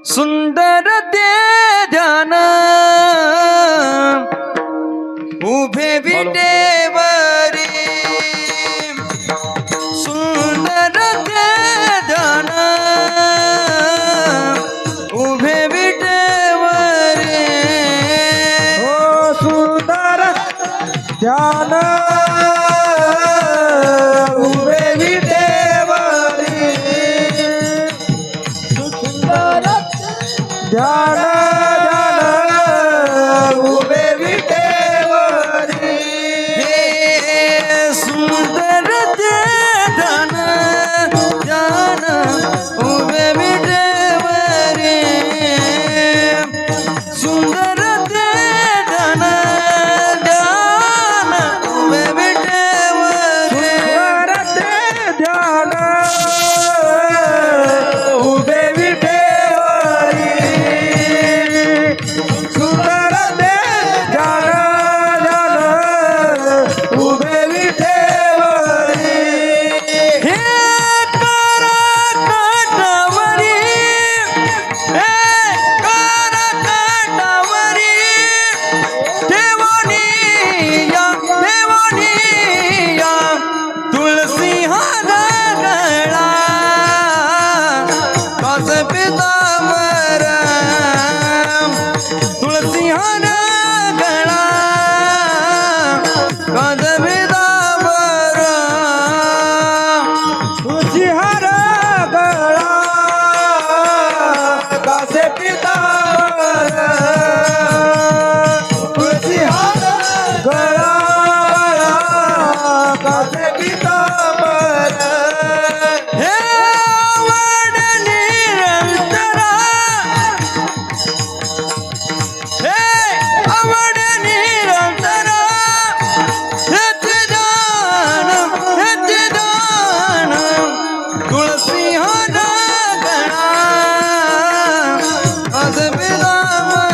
सुंदर ते ध्यान उभे विटेवरी सुंदर ते ध्यान उभे विटेवरी हो सुंदर ध्यान उभे विटेवरी सुंदर ध्यान उभे विटेवरी हे सुंदर ते ध्यान उभे विटेवरी सुंदर ते ध्यान उभे विटेवरी ध्यान उभे विटेवरी सुंदर ध्यान उभे विटेवरी हे करकटवरी हे करकटवरी देवनिया तुलसी हार गळा कस पितांबर तुलसी हार गळा कस पितांबर तुझी हर गळा कासे पितांबर तुझी हर गळा कासे पितांबर हे आवड निरंतरा हे आवड निरंतरा हेचे दान तुळसी हार गळा आज पितांबर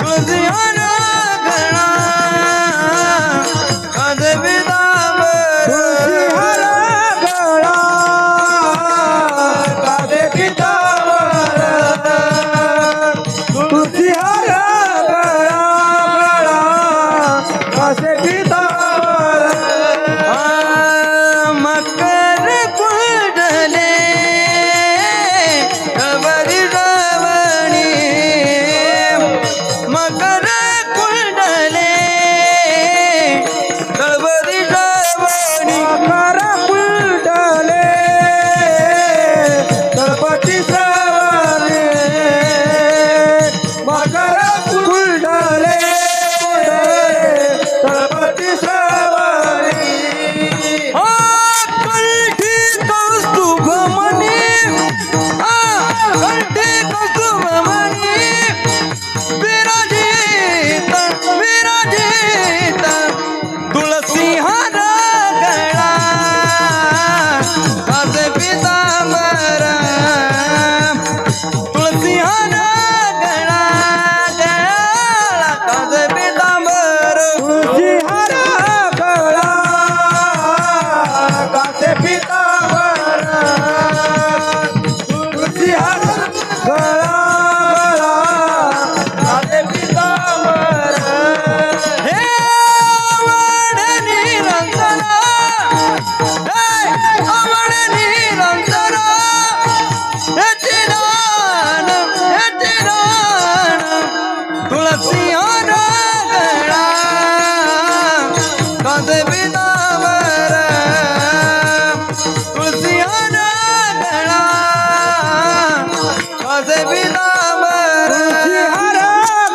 तुळसी हार गळा आज पितांबर तुझी हर गळा कासे पितांबर तुझी हर गळा कासे पितांबर मकर कुंडले रवरी रवणी मकर कुंडले रवरी रवणी मकर कुंडले गणपती श्रावणे मकर कुंडले गणपती श्रावणे हो कंठी कौस्तुभ मणी कंठी कौस्तुभ मणी विराजित तुळसी हार गळा आज पितांबर तुळसी हार गळा आज पितांबर तुझी हर गळा कासे पितांबर तुझी हर गळा कासे पितांबर हे आवड निरंतरा हे आवड निरंतरा हेचे दान तुळसी हार गळा कास पितांबर तुळसी हार गळा कास पितांबर तुझी हर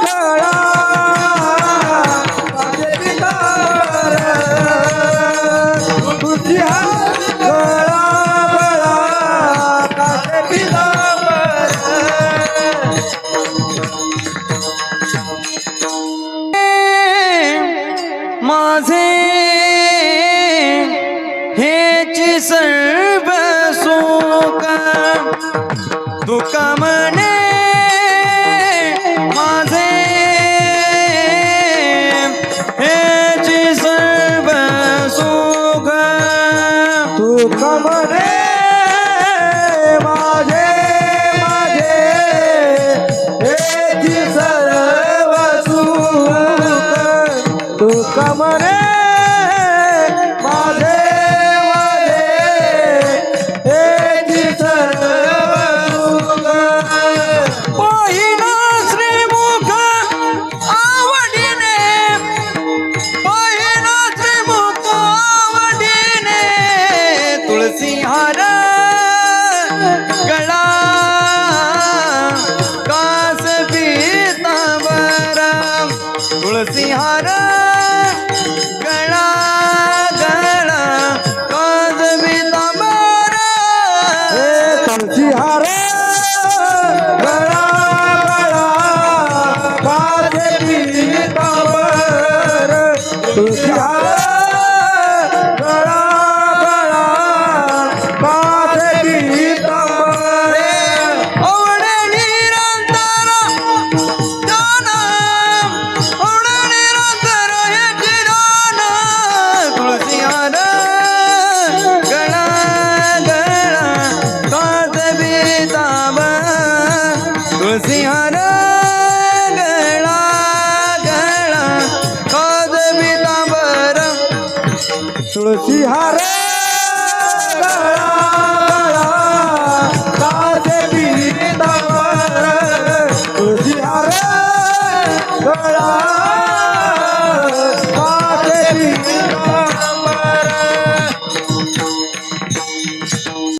गळा कासे पितांबर तुझी हर गळा कासे पितांबर माझे हेची सर्व सुख तुका म्हणे माझे हेची सर्व सुख तू कमरे माझे तुळशी हार गळा कासे पीतांबर तुळशी हार गळा